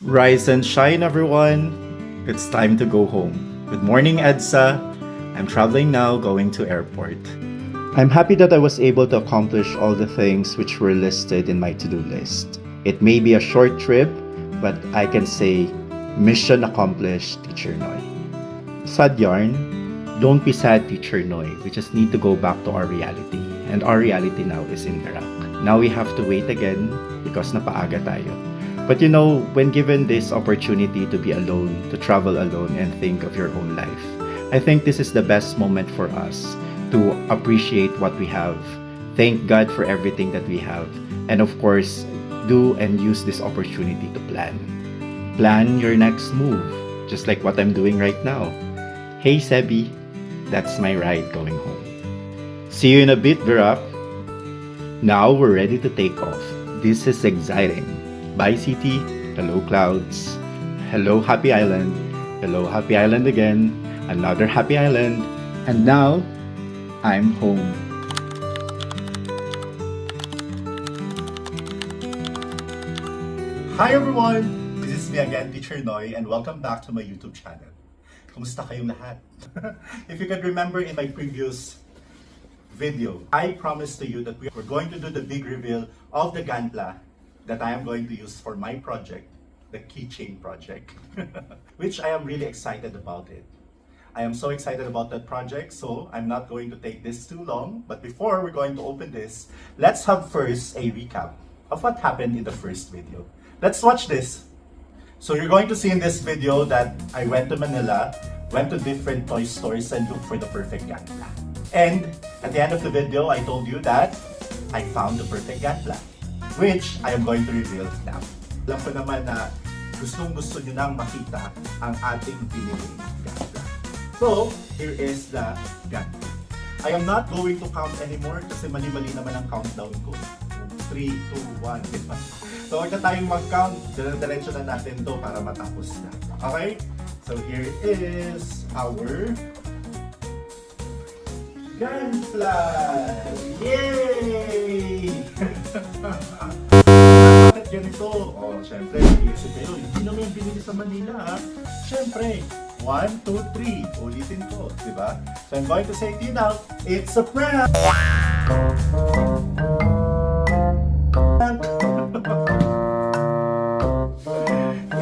Rise and shine, everyone. It's time to go home. Good morning, EDSA. I'm traveling now, going to airport. I'm happy that I was able to accomplish all the things which were listed in my to-do list. It may be a short trip, but I can say mission accomplished, Teacher Noy. Sad yarn, don't be sad, Teacher Noy. We just need to go back to our reality. And our reality now is in Iraq. Now we have to wait again because napaaga tayo. But you know, when given this opportunity to be alone, to travel alone and think of your own life, I think this is the best moment for us to appreciate what we have, thank God for everything that we have, and of course, do and use this opportunity to plan. Plan your next move, just like what I'm doing right now. Hey Sebi, that's my ride going home. See you in a bit, Virap. Now we're ready to take off. This is exciting. Bye city, hello clouds, hello happy island, hello happy island again, another happy island, and now I'm home. Hi everyone! This is me again, Teacher Noy, and welcome back to my YouTube channel. Kumusta kayong lahat? If you can remember in my previous video, I promised to you that we're going to do the big reveal of the Ganpla that I am going to use for my project, the keychain project, which I am really excited about it. I am so excited about that project, so I'm not going to take this too long. But before we're going to open this, let's have first a recap of what happened in the first video. Let's watch this. So you're going to see in this video that I went to Manila, went to different toy stores and looked for the perfect Ganpla. And at the end of the video, I told you that I found the perfect Ganpla, which I am going to reveal now. Alam ko naman na gustong-gusto nyo nang makita ang ating piniling Ganpla. So, here is the Ganpla. I am not going to count anymore kasi mali-mali naman ang countdown ko. 3, 2, 1, diba? So, huwag na tayong mag-count. Diretso na natin to para matapos na. Okay? So, here is our Ganpla! Yay! Bakit ganito? Oh, syempre, iisip kayo, hindi naman yung binili sa Manila, ha? Syempre, 1, 2, 3. Ulitin ko, di ba? So I'm going to say to you now, it's a prank!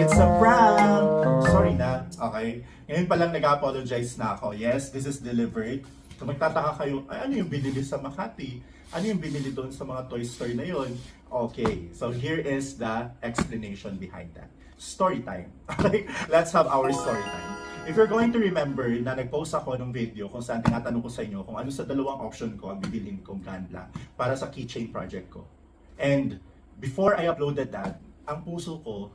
It's a prank! Sorry na, okay? Ngayon pa lang nag-apologize na ako. Yes, this is delivered. So magtataka kayo, ay ano yung binili sa Makati? Ano yung binili doon sa mga toy store na yon? Okay, so here is the explanation behind that. Story time. Okay, let's have our story time. If you're going to remember na nag-post ako ng video kung saan tinatanong ko sa inyo kung ano sa dalawang option ko ang bibilin kong Ganpla para sa keychain project ko. And before I uploaded that, ang puso ko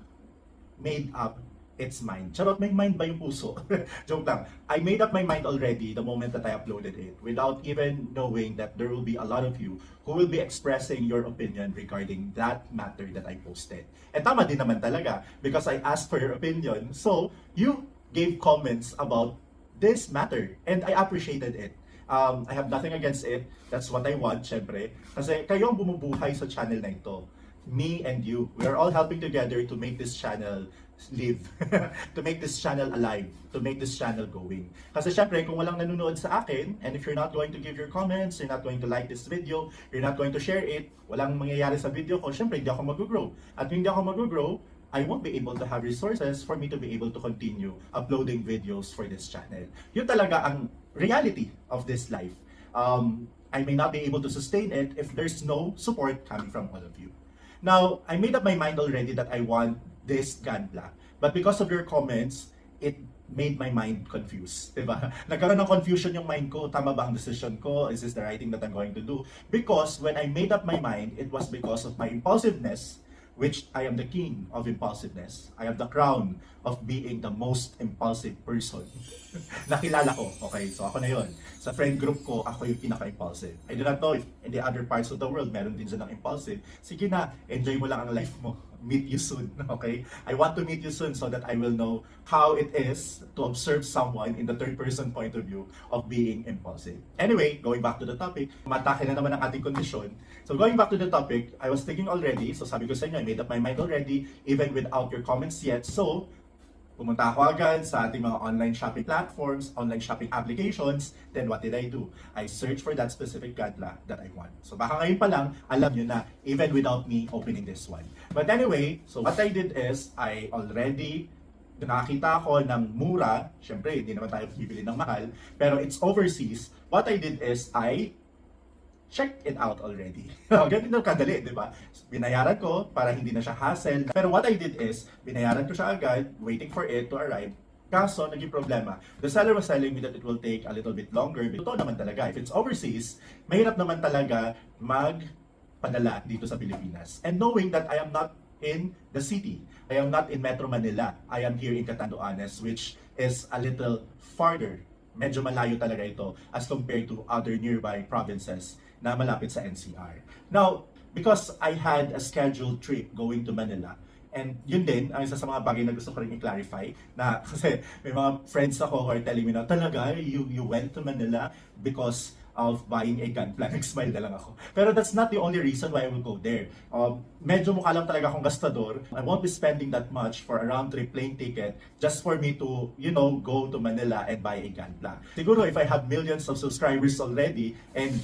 made up its mind. Charot, may mind ba yung puso? Joke lang. I made up my mind already the moment that I uploaded it without even knowing that there will be a lot of you who will be expressing your opinion regarding that matter that I posted. And tama din naman talaga because I asked for your opinion. So, you gave comments about this matter and I appreciated it. I have nothing against it. That's what I want, syempre. Kasi kayo ang bumubuhay sa channel na ito. Me and you, we are all helping together to make this channel live, to make this channel alive, to make this channel going. Kasi syempre, kung walang nanonood sa akin, and if you're not going to give your comments, you're not going to like this video, you're not going to share it, walang mangyayari sa video ko, syempre, hindi ako mag-grow. At hindi ako mag-grow, I won't be able to have resources for me to be able to continue uploading videos for this channel. Yun talaga ang reality of this life. I may not be able to sustain it if there's no support coming from all of you. Now, I made up my mind already that I want this Ganpla. But because of your comments, it made my mind confused. Diba? Nagkaroon ng confusion yung mind ko. Tama ba ang decision ko? Is this the right thing that I'm going to do? Because when I made up my mind, it was because of my impulsiveness, which I am the king of impulsiveness. I have the crown of being the most impulsive person. Nakilala ko. Okay, so ako na yun. Sa friend group ko, ako yung pinaka-impulsive. I do not know if in the other parts of the world, meron din silang impulsive. Sige na, enjoy mo lang ang life mo. meet you soon, okay? I want to meet you soon so that I will know how it is to observe someone in the third person point of view of being impulsive. Anyway, going back to the topic, matake na naman ang ating kondisyon. So going back to the topic, I was thinking already, so sabi ko sa inyo, I made up my mind already, even without your comments yet. So, pumunta ako agad sa ating mga online shopping platforms, online shopping applications. Then what did I do? I searched for that specific gadla that I want. So baka ngayon pa lang, alam nyo na, even without me opening this one. But anyway, so what I did is, I already nakakita ako ng mura. Syempre, hindi naman tayo bibili ng mahal. Pero it's overseas. What I did is, I check it out already. Ganito kadali, di ba? Binayaran ko para hindi na siya hassle. Pero what I did is, binayaran ko siya agad, waiting for it to arrive. Kaso, naging problema. The seller was telling me that it will take a little bit longer. Totoo naman talaga. If it's overseas, mahirap naman talaga magpadala dito sa Pilipinas. And knowing that I am not in the city, I am not in Metro Manila, I am here in Catanduanes, which is a little farther. Medyo malayo talaga ito as compared to other nearby provinces na malapit sa NCR. Now, because I had a scheduled trip going to Manila, and yun din, ang isa sa mga bagay na gusto ko rin i-clarify, na kasi may mga friends ako who are telling me na, talaga, you went to Manila because of buying a gunpla. Nag-smile na lang ako. Pero that's not the only reason why I will go there. Medyo mukha lang talaga akong gastador. I won't be spending that much for a round-trip plane ticket just for me to, go to Manila and buy a gunpla. Siguro if I have millions of subscribers already and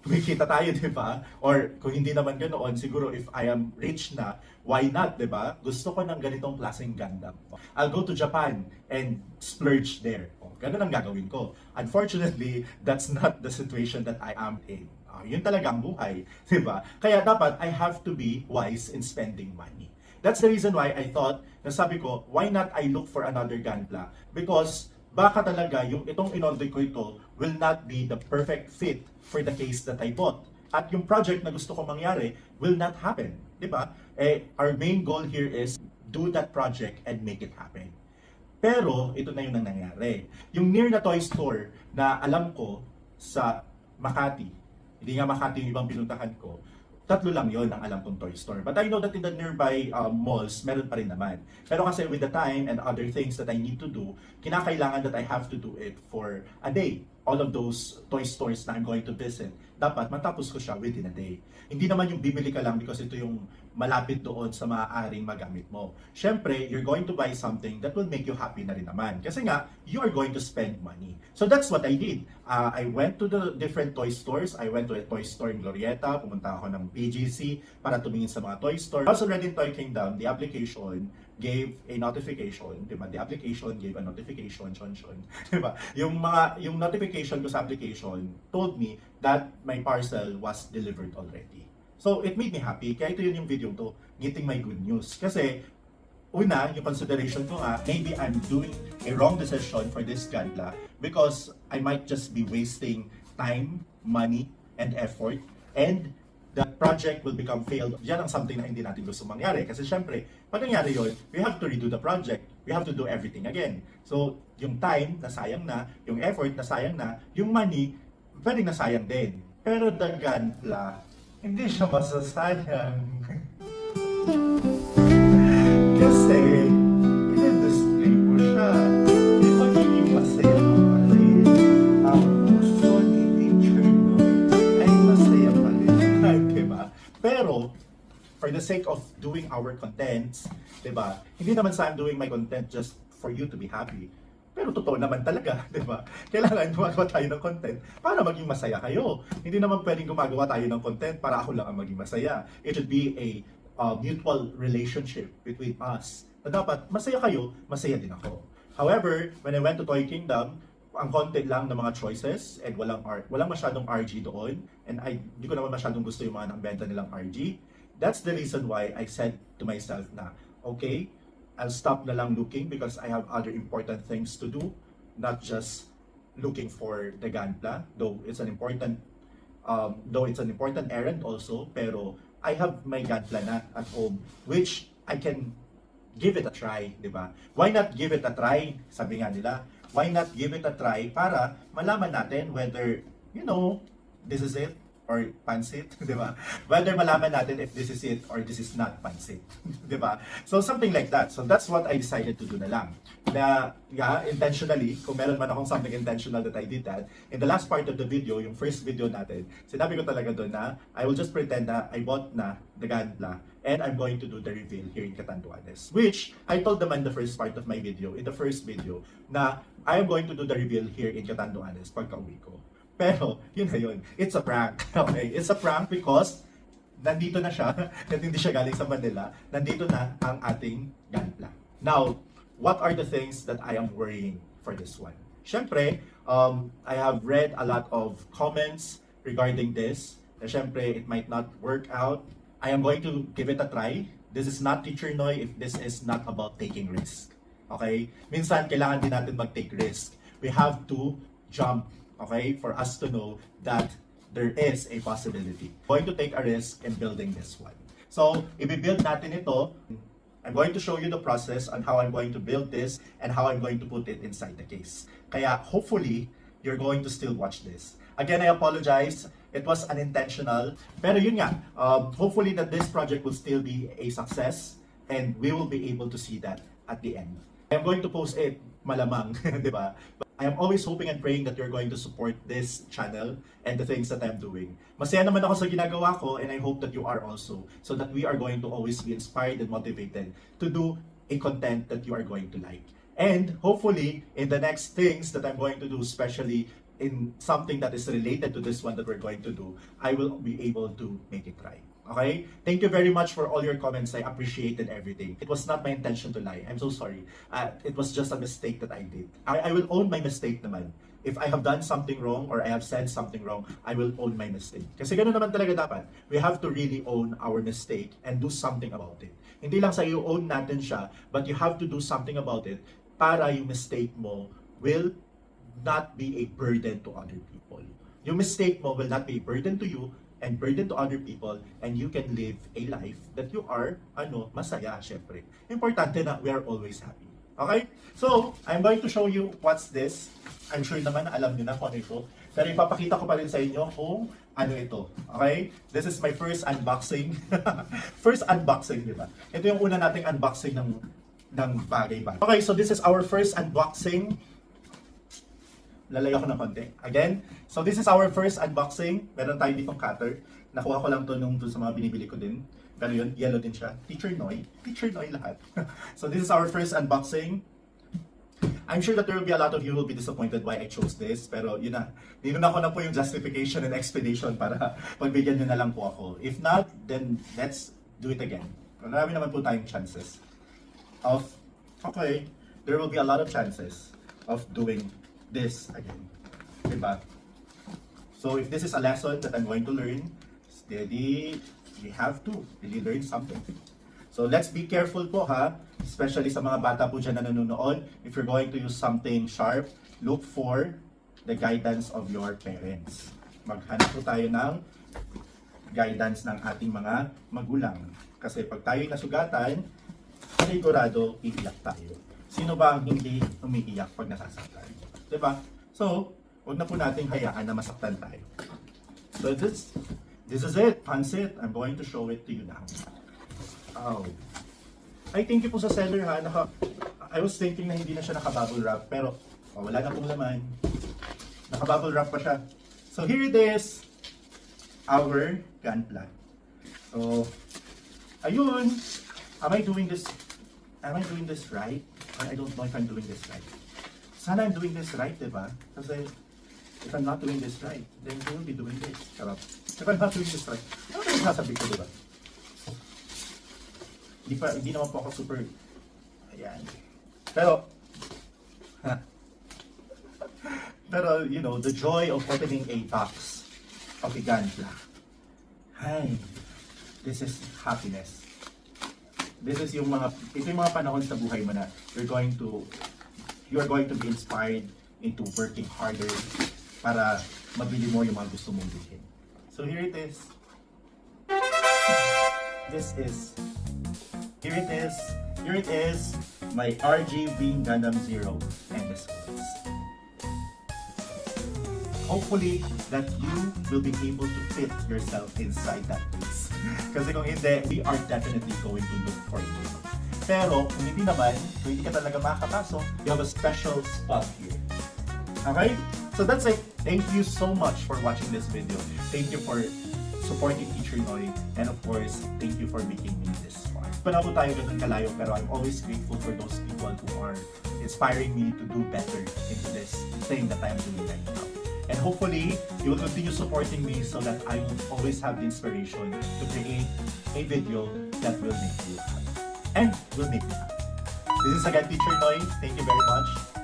kumikita tayo, di ba? Or kung hindi naman ganoon, siguro if I am rich na, why not, di ba? Gusto ko ng ganitong klaseng Gundam. I'll go to Japan and splurge there. Ganun ang gagawin ko. Unfortunately, that's not the situation that I am in. Yun talaga ang buhay, di ba? Kaya dapat I have to be wise in spending money. That's the reason why I thought, nasabi ko, why not I look for another Gunpla? Because baka talaga yung itong inorder ko ito will not be the perfect fit for the case that I bought. At yung project na gusto ko mangyari will not happen. Di ba? Our main goal here is do that project and make it happen. Pero, ito na yung nangyari. Yung near na toy store na alam ko sa Makati, hindi nga Makati yung ibang pinuntahan ko, 3 lang yon ang alam kong toy store. But I know that in the nearby malls, meron pa rin naman. Pero kasi with the time and other things that I need to do, kinakailangan that I have to do it for a day. All of those toy stores na I'm going to visit, dapat matapos ko siya within a day. Hindi naman yung bibili ka lang because ito yung malapit doon sa maaaring magamit mo. Syempre, you're going to buy something that will make you happy na rin naman. Kasi nga, you are going to spend money. So that's what I did. I went to the different toy stores. I went to a toy store in Glorieta. Pumunta ako ng PGC para tumingin sa mga toy store. Also already in Toy Kingdom, the application gave a notification, diba? The application gave a notification, diba? Yung notification ko sa application told me that my parcel was delivered already. So it made me happy. Kaya ito yun yung video to, getting my good news. Kasi una, yung consideration ko nga, maybe I'm doing a wrong decision for this Gunpla because I might just be wasting time, money, and effort, and the project will become failed. Yan ang something na hindi natin gusto mangyari. Kasi syempre, pag nangyari yun, we have to redo the project. We have to do everything again. So, yung time, nasayang na. Yung effort, nasayang na. Yung money, pwedeng nasayang din. Pero the Gunpla, hindi siya masasayang. Kasi, in-display ko siya. Di magiging masaya kasi ang puso ni teacher no ay masaya pa rin. Diba? Pero, for the sake of doing our contents, diba? Hindi naman sa I'm doing my content just for you to be happy. Pero totoo naman talaga, di ba? Kailangan gumagawa tayo ng content para maging masaya kayo. Hindi naman pwedeng gumagawa tayo ng content para ako lang ang maging masaya. It should be a mutual relationship between us. Na dapat masaya kayo, masaya din ako. However, when I went to Toy Kingdom, ang konti lang ng mga choices and walang masyadong RG doon. And hindi ko naman masyadong gusto yung mga nambenta nilang RG. That's the reason why I said to myself na, okay, I'll stop na lang looking because I have other important things to do, not just looking for the Gunpla, though it's an important errand also, pero I have my Gunpla na at home, which I can give it a try, di ba? Why not give it a try? Sabi nga nila, why not give it a try para malaman natin whether, this is it, or pansit, di ba? Whether malaman natin if this is it or this is not pansit, di ba? So something like that. So that's what I decided to do na lang. Na, yeah, intentionally, kung meron man akong something intentional that I did that, in the last part of the video, yung first video natin, sinabi ko talaga doon na I will just pretend na I bought na the Ganpla and I'm going to do the reveal here in Catanduanes. Which, I told naman the first part of my video, in the first video, na I am going to do the reveal here in Catanduanes pagka-uwi ko. Pero, yun na yun. It's a prank. Okay? It's a prank because nandito na siya, at hindi siya galing sa Manila, nandito na ang ating Ganpla. Now, what are the things that I am worrying for this one? Siyempre, I have read a lot of comments regarding this. Siyempre, it might not work out. I am going to give it a try. This is not Teacher Noy if this is not about taking risk. Okay? Minsan, kailangan din natin mag-take risk. We have to jump, okay, for us to know that there is a possibility. Going to take a risk in building this one. So, i-build natin ito. I'm going to show you the process on how I'm going to build this and how I'm going to put it inside the case. Kaya, hopefully, you're going to still watch this. Again, I apologize. It was unintentional. Pero yun nga, hopefully that this project will still be a success and we will be able to see that at the end. I'm going to post it, malamang, di ba? I am always hoping and praying that you're going to support this channel and the things that I'm doing. Masaya naman ako sa ginagawa ko and I hope that you are also, so that we are going to always be inspired and motivated to do a content that you are going to like. And hopefully, in the next things that I'm going to do, especially in something that is related to this one that we're going to do, I will be able to make it right. Okay? Thank you very much for all your comments. I appreciated everything. It was not my intention to lie. I'm so sorry. It was just a mistake that I did. I will own my mistake naman. If I have done something wrong or I have said something wrong, I will own my mistake. Kasi ganoon naman talaga dapat. We have to really own our mistake and do something about it. Hindi lang sa i-own natin siya, but you have to do something about it para yung mistake mo will not be a burden to other people. Yung mistake mo will not be a burden to you and burden to other people, and you can live a life that you are, masaya, syempre. Importante na we are always happy. Okay? So, I'm going to show you what's this. I'm sure naman alam niyo na kung ano ito. Pero ipapakita ko pa rin sa inyo kung ano ito. Okay? This is my first unboxing. First unboxing, di ba? Ito yung una nating unboxing ng bagay-bagay. Okay, so this is our first unboxing. Lalayo ko ng konti. Again, so this is our first unboxing. Meron tayo ditong cutter. Nakuha ko lang to dun sa mga binibili ko din. Pero yun, yellow din siya. Teacher Noy lahat. So this is our first unboxing. I'm sure that there will be a lot of you who will be disappointed why I chose this. Pero yun na, ninuna ko na po yung justification and explanation para pagbigyan nyo na lang po ako. If not, then let's do it again. Marami naman po tayong chances of, okay, there will be a lot of chances of doing this again. Diba? So if this is a lesson that I'm going to learn, steady, we have to really learn something. So let's be careful po ha, especially sa mga bata po dyan na nanonood. If you're going to use something sharp, look for the guidance of your parents. Maghanap po tayo ng guidance ng ating mga magulang. Kasi pag tayo'y nasugatan, sigurado iiyak tayo. Sino ba ang hindi umiiyak pag nasasaktan? Diba? So, huwag na po nating hayaan na masaktan tayo. So this is it, pansit. I'm going to show it to you now. Oh. Ay, thank you po sa seller ha. I was thinking na hindi na siya naka-bubble wrap, pero wala na pong laman. Naka-bubble wrap pa siya. So here it is, our Ganpla. So, ayun. Am I doing this right? I don't know if I'm doing this right. Sana I'm doing this right, diba? Kasi if I'm not doing this right, then you will be doing this. Charot. If I'm not doing this right, ano ba yung sasabi ko, diba? Hindi naman po ako super, ayan. Pero, you know, the joy of opening a box of a Ganpla. Hi, this is happiness. This is ito yung mga panahon sa buhay mo na you are going to be inspired into working harder para mabili mo yung mga gusto mong bilhin. So here it is. Here it is, my RG Wing Gundam Zero and the schools. hopefully that you will be able to fit yourself inside that place. Kasi kung hindi, we are definitely going to look for you. Pero kung hindi naman, kung hindi ka talaga makakapasok, you have a special spot here. Okay? So that's it. Thank you so much for watching this video. Thank you for supporting Teacher Noy. And of course, thank you for making me this far. Wala po tayo ganun kalayo, pero I'm always grateful for those people who are inspiring me to do better into this thing that I'm doing right now. And hopefully, you will continue supporting me so that I will always have the inspiration to create a video that will make you happy. And will make me happy. This is again Teacher Noy. Thank you very much.